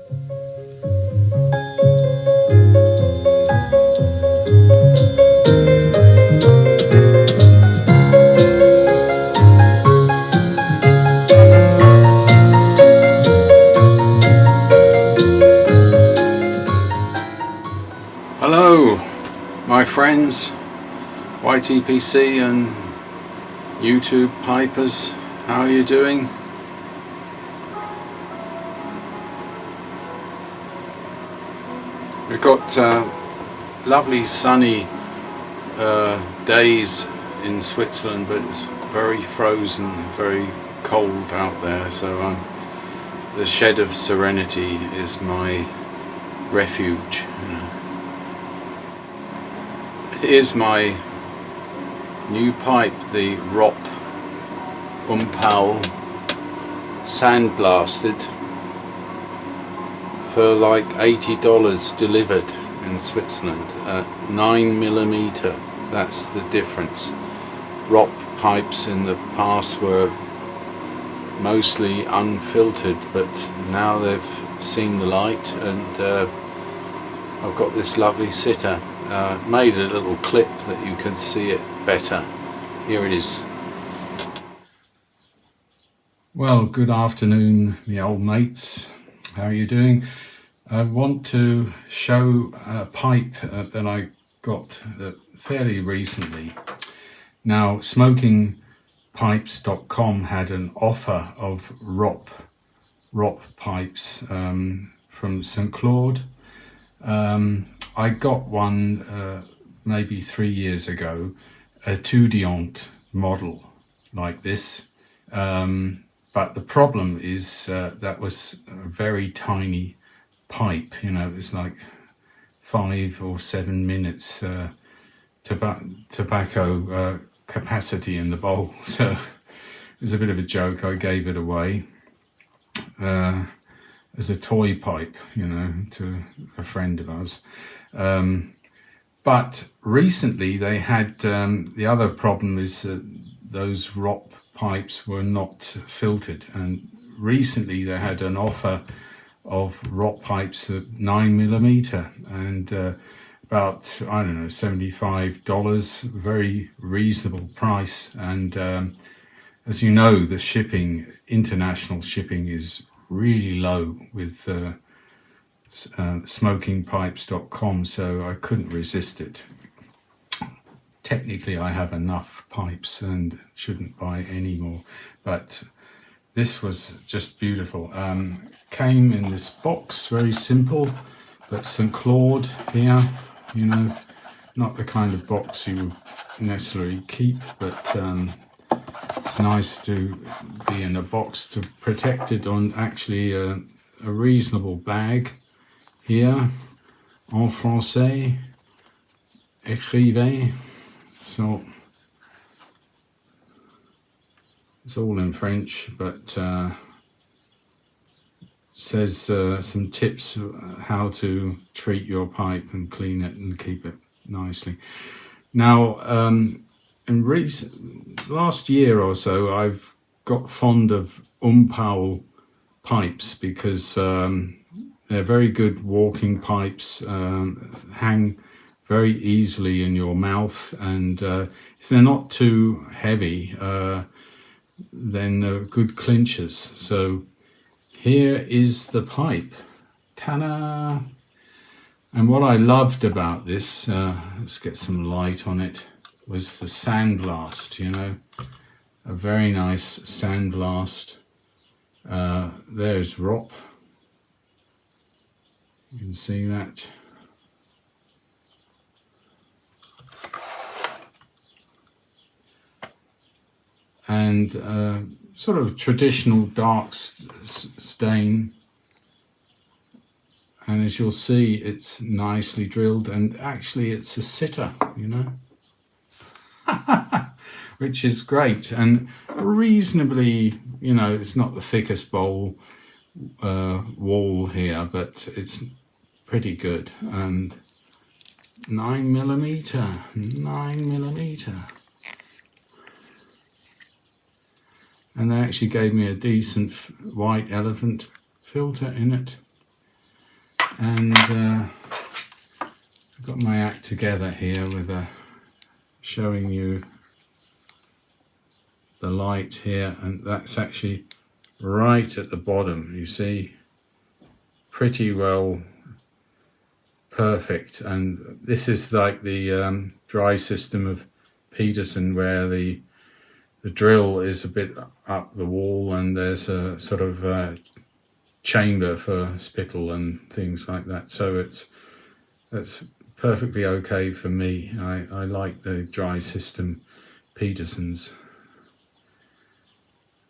Hello my friends, YTPC and YouTube Pipers, how are you doing? We've got lovely sunny days in Switzerland, but it's very frozen, very cold out there, so the shed of serenity is my refuge. Here's my new pipe, the Ropp sandblasted, for like $80 delivered in Switzerland. 9mm, that's the difference. Ropp pipes in the past were mostly unfiltered, but now they've seen the light, and I've got this lovely sitter. Made a little clip that you can see it better. Here it is. Well, good afternoon, me old mates. How are you doing? I want to show a pipe that I got fairly recently. Now, smokingpipes.com had an offer of Ropp pipes from St. Claude. I got one maybe 3 years ago, a Tudiant model like this, but the problem is that was a very tiny pipe, you know, it's like 5 or 7 minutes tobacco capacity in the bowl, so it was a bit of a joke. I gave it away as a toy pipe, you know, to a friend of ours. But recently they had, the other problem is those Ropp pipes were not filtered, and recently they had an offer of Ropp pipes at 9mm and about, I don't know, $75, very reasonable price. And as you know, the shipping, international shipping, is really low with smokingpipes.com, so I couldn't resist it. Technically I have enough pipes and shouldn't buy any more, but this was just beautiful. Came in this box, very simple, but St. Claude here, you know, not the kind of box you would necessarily keep, but it's nice to be in a box to protect it on actually a reasonable bag. Here, en français, écrivez. So it's all in French, but says some tips how to treat your pipe and clean it and keep it nicely. Now, in last year or so, I've got fond of pipes because they're very good walking pipes, hang very easily in your mouth, and if they're not too heavy, then they're good clinchers. So here is the pipe. Ta-da! And what I loved about this, let's get some light on it, was the sandblast, you know, a very nice sandblast. There's Ropp. You can see that. And sort of traditional dark stain. And as you'll see, it's nicely drilled, and actually it's a sitter, you know, which is great, and reasonably, you know, it's not the thickest bowl wall here, but it's pretty good. And 9mm, and they actually gave me a decent white elephant filter in it. And I've got my act together here with showing you the light here, and that's actually right at the bottom, you see, pretty well perfect. And this is like the dry system of Peterson, where the drill is a bit up the wall and there's a sort of chamber for spittle and things like that, so that's perfectly okay for me. I like the dry system Petersons.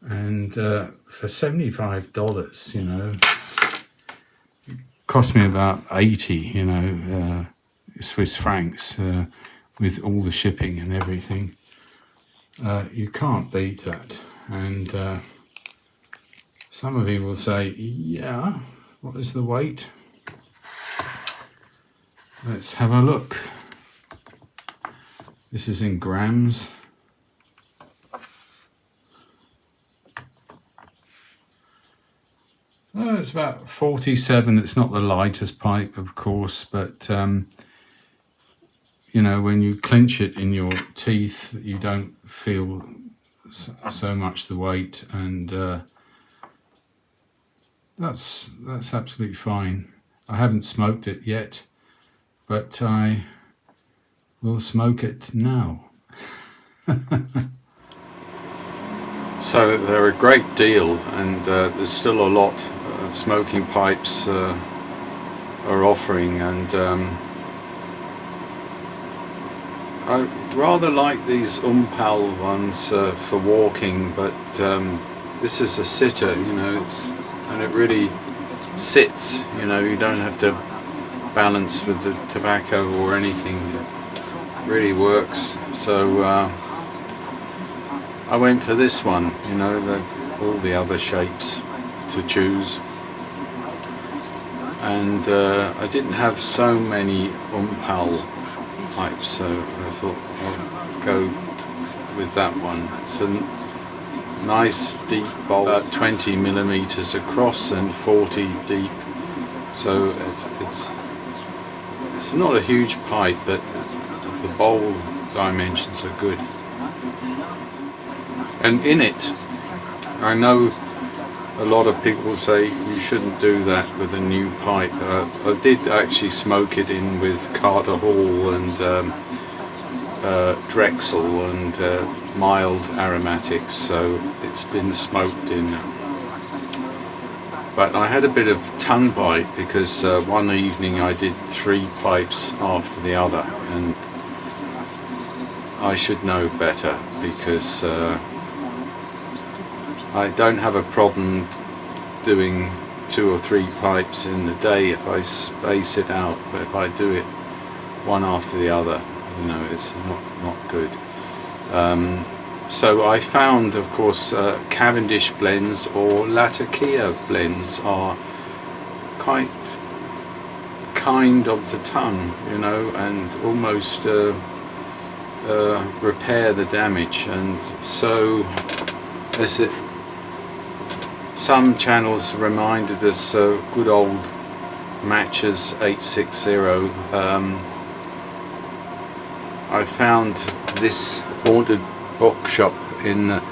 And for $75, you know, it cost me about 80, you know, Swiss francs, with all the shipping and everything. You can't beat that. And some of you will say, yeah, what is the weight? Let's have a look. This is in grams. Oh, it's about 47. It's not the lightest pipe, of course, but you know, when you clench it in your teeth, you don't feel so much the weight, and that's absolutely fine. I haven't smoked it yet, but I will smoke it now. So they're a great deal, and there's still a lot smoking pipes are offering, and I rather like these Umpal ones for walking, but this is a sitter, you know, and it really sits, you know, you don't have to balance with the tobacco or anything. It really works. So I went for this one, you know, all the other shapes to choose, and I didn't have so many Umpal pipes, so I thought I'll go with that one. It's a nice deep bowl, about 20 millimeters across and 40 deep, so it's not a huge pipe, but the bowl dimensions are good. And in it, I know a lot of people say you shouldn't do that with a new pipe. I did actually smoke it in with Carter Hall and Drexel and mild aromatics, so it's been smoked in. But I had a bit of tongue bite because one evening I did 3 pipes after the other, and I should know better, because I don't have a problem doing 2 or 3 pipes in the day if I space it out, but if I do it one after the other, you know, it's not good. So I found, of course, Cavendish blends or Latakia blends are quite kind of the tongue, you know, and almost repair the damage. And so, as it, some channels reminded us, good old Matches 860. I found this haunted bookshop in the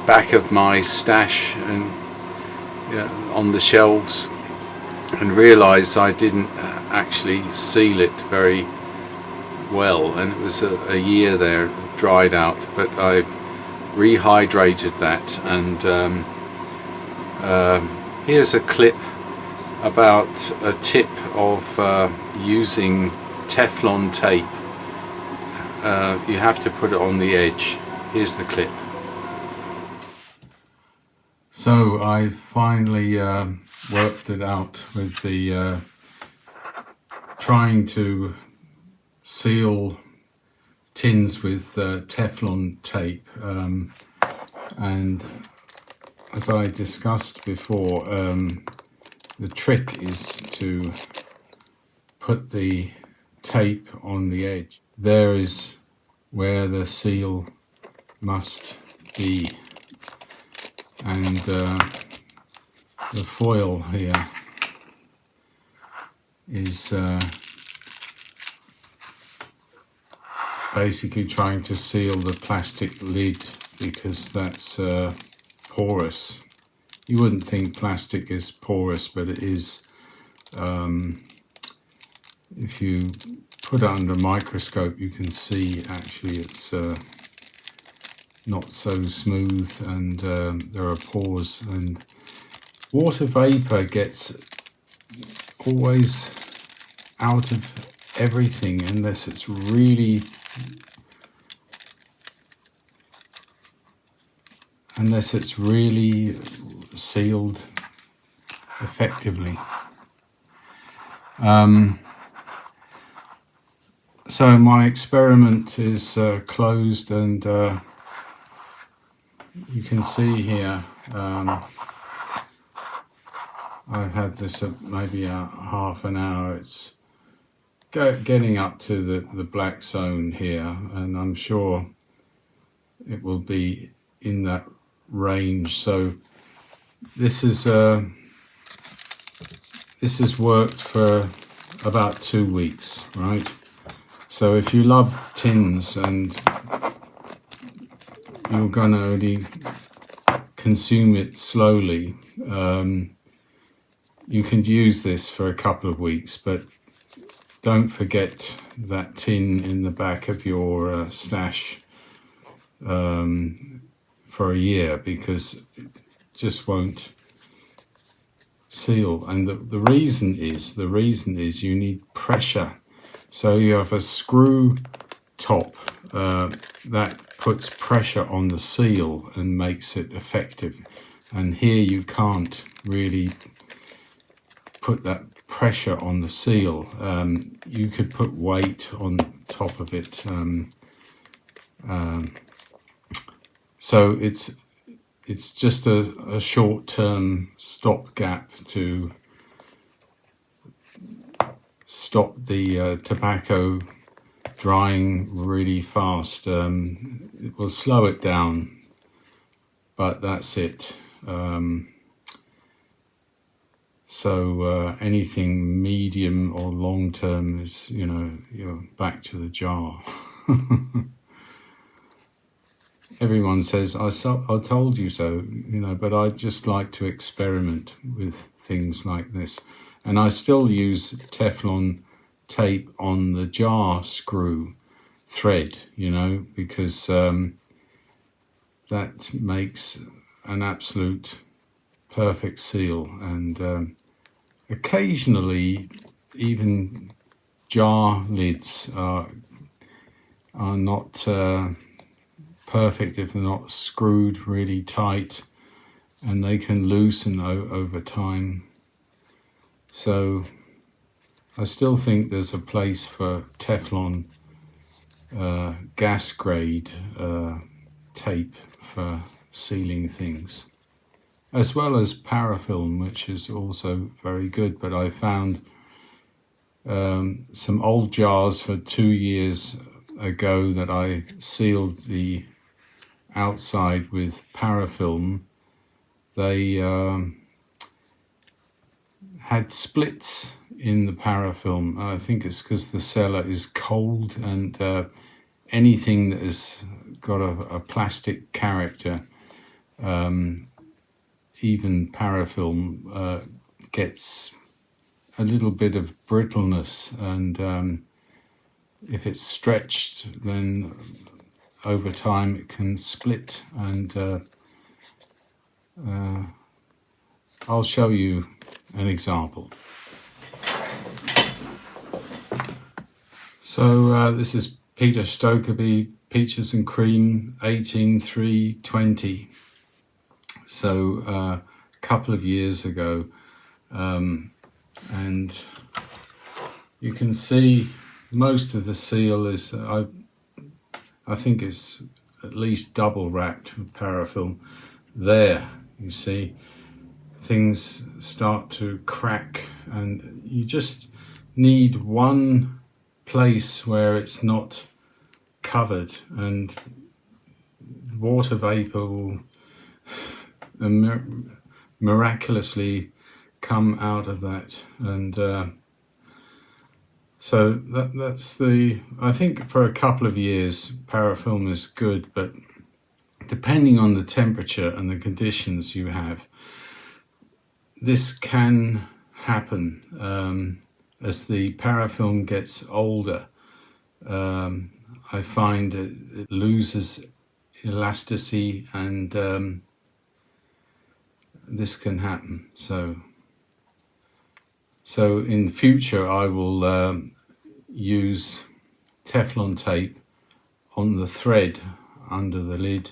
back of my stash and on the shelves, and realised I didn't actually seal it very well, and it was a year there, dried out, but I rehydrated that. And here's a clip about a tip of using Teflon tape. You have to put it on the edge. Here's the clip. So I finally worked it out with the trying to seal tins with Teflon tape, and as I discussed before, the trick is to put the tape on the edge. There is where the seal must be, and the foil here is basically trying to seal the plastic lid, because that's porous. You wouldn't think plastic is porous, but it is. If you put it under a microscope, you can see actually it's not so smooth, and there are pores, and water vapor gets always out of everything unless it's really sealed effectively. So my experiment is closed, and you can see here I've had this maybe a half an hour. It's getting up to the black zone here, and I'm sure it will be in that range. So this has worked for about 2 weeks, right? So if you love tins and you're going to only consume it slowly, you can use this for a couple of weeks, but don't forget that tin in the back of your stash for a year, because it just won't seal. And the reason is you need pressure. So you have a screw top that puts pressure on the seal and makes it effective. And here you can't really put that pressure on the seal. You could put weight on top of it. So it's just a short-term stopgap to stop the tobacco drying really fast. It will slow it down, but that's it. So anything medium or long term is, you're back to the jar. Everyone says, I told you so, but I just like to experiment with things like this. And I still use Teflon tape on the jar screw thread, because that makes an absolute perfect seal. And occasionally even jar lids are not perfect if they're not screwed really tight, and they can loosen over time. So I still think there's a place for Teflon gas grade tape for sealing things, as well as Parafilm, which is also very good. But I found some old jars for 2 years ago that I sealed the outside with Parafilm. They had splits in the Parafilm. I think it's because the cellar is cold, and anything that has got a plastic character, even Parafilm gets a little bit of brittleness, and if it's stretched, then over time it can split. And I'll show you an example. So this is Peter Stokerby, Peaches and Cream, 18320. So a couple of years ago, and you can see most of the seal is, I think it's at least double wrapped with Parafilm. There, you see, things start to crack, and you just need one place where it's not covered, and water vapor will miraculously come out of that. And So that's the, I think for a couple of years parafilm is good, but depending on the temperature and the conditions you have, this can happen as the parafilm gets older. I find it loses elasticity, and this can happen. So in future I will use Teflon tape on the thread under the lid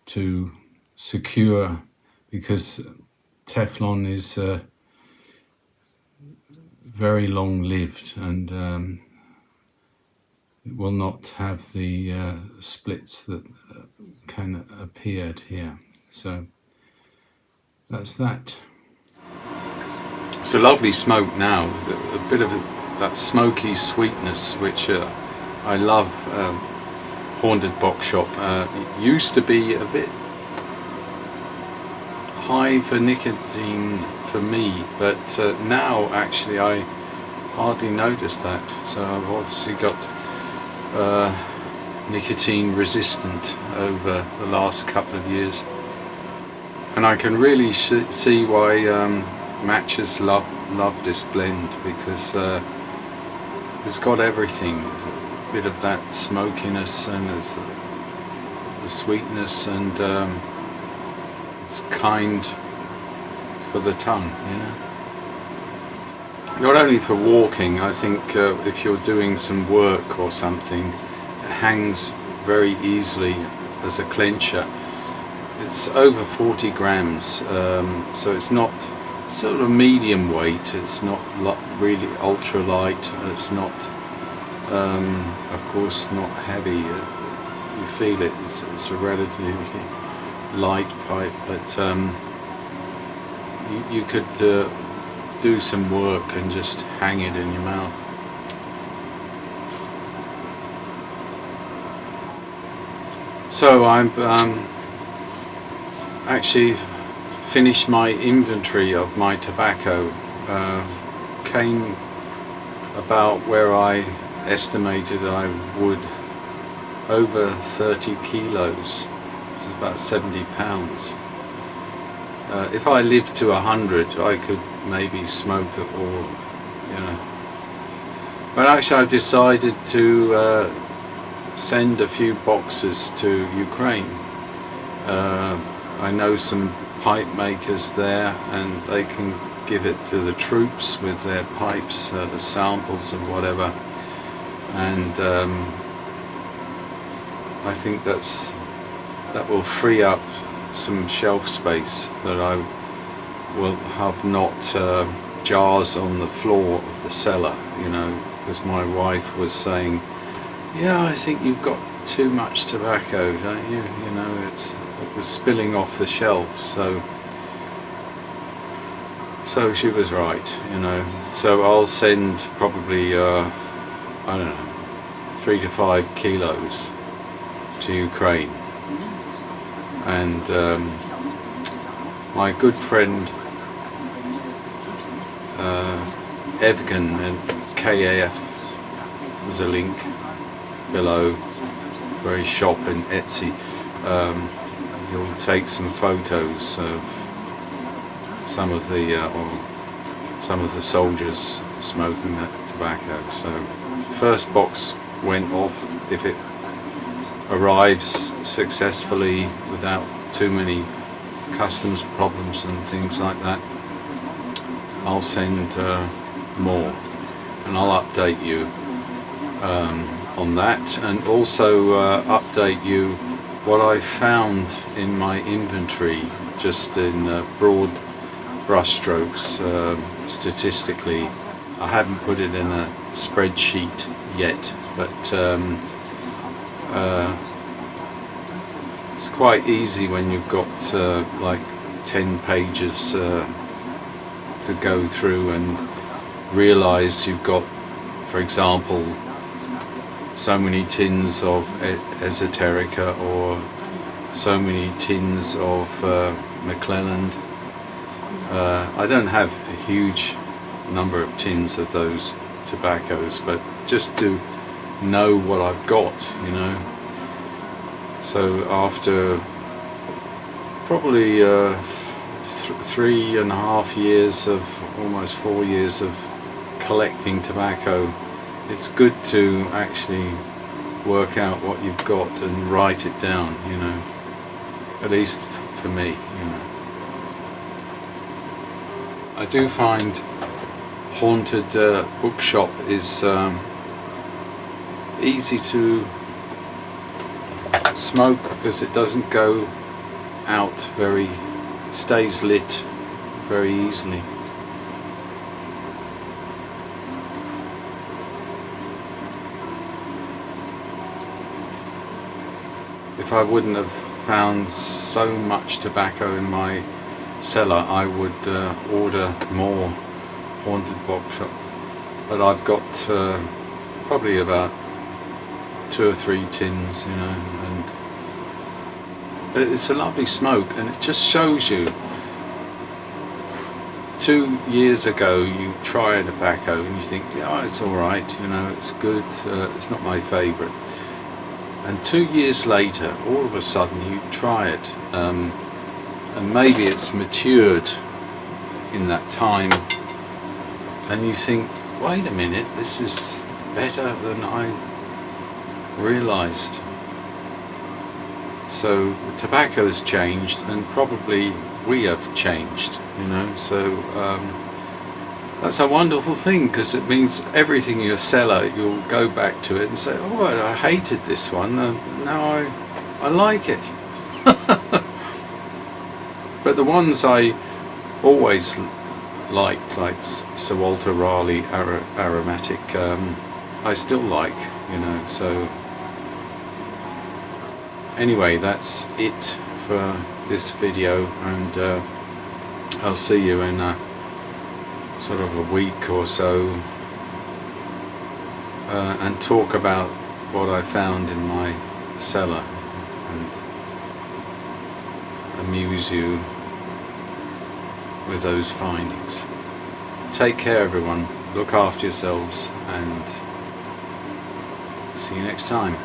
to secure, because Teflon is very long-lived, and it will not have the splits that can appear here. So that's that. It's a lovely smoke now, a bit of that smoky sweetness which I love. Haunted Bookshop used to be a bit high for nicotine for me, but now actually I hardly notice that. So I've obviously got nicotine resistant over the last couple of years, and I can really see why matchers love this blend, because it's got everything. A bit of that smokiness, and there's the sweetness, and it's kind for the tongue, you know. Not only for walking, I think if you're doing some work or something, it hangs very easily as a clencher. It's over 40 grams, so it's not sort of medium weight, it's not really ultra light, it's not of course not heavy. You feel it, it's a relatively light pipe, but you could do some work and just hang it in your mouth. So I'm actually finished my inventory of my tobacco. Came about where I estimated I would, over 30 kilos. This is about 70 pounds. If I lived to 100, I could maybe smoke it all, you know. But actually I decided to send a few boxes to Ukraine. I know some pipe makers there, and they can give it to the troops with their pipes, the samples and whatever. And I think that will free up some shelf space, that I will have not jars on the floor of the cellar, you know, because my wife was saying, yeah, I think you've got too much tobacco, don't you? You know, it was spilling off the shelves, so she was right, you know. So I'll send probably I don't know, 3 to 5 kilos to Ukraine. And my good friend Evgen and KAF, there's a link below, very shop in Etsy. He'll take some photos of some of the soldiers smoking that tobacco. So first box went off. If it arrives successfully without too many customs problems and things like that, I'll send more, and I'll update you on that, and also update you what I found in my inventory, just in broad brushstrokes. Statistically, I haven't put it in a spreadsheet yet, but it's quite easy when you've got like 10 pages to go through and realize you've got, for example, so many tins of Esoterica, or so many tins of McClelland. I don't have a huge number of tins of those tobaccos, but just to know what I've got, you know. So after probably 3.5 years of, almost 4 years of collecting tobacco, it's good to actually work out what you've got and write it down, you know, at least for me, you know. I do find Haunted Bookshop is easy to smoke because it doesn't go out stays lit very easily. If I wouldn't have found so much tobacco in my cellar, I would order more Haunted Bookshop, but I've got probably about 2 or 3 tins, you know, and it's a lovely smoke, and it just shows you 2 years ago you try a tobacco and you think, yeah, it's alright, you know, it's good, it's not my favourite, and 2 years later all of a sudden you try it, and maybe it's matured in that time, and you think, wait a minute, this is better than I realised. So the tobacco's changed, and probably we have changed, you know, so that's a wonderful thing, because it means everything in your cellar, you'll go back to it and say, oh, I hated this one, now I like it. But the ones I always liked, like Sir Walter Raleigh aromatic, I still like, you know. So anyway, that's it for this video, and I'll see you in sort of a week or so, and talk about what I found in my cellar and amuse you with those findings. Take care, everyone. Look after yourselves, and see you next time.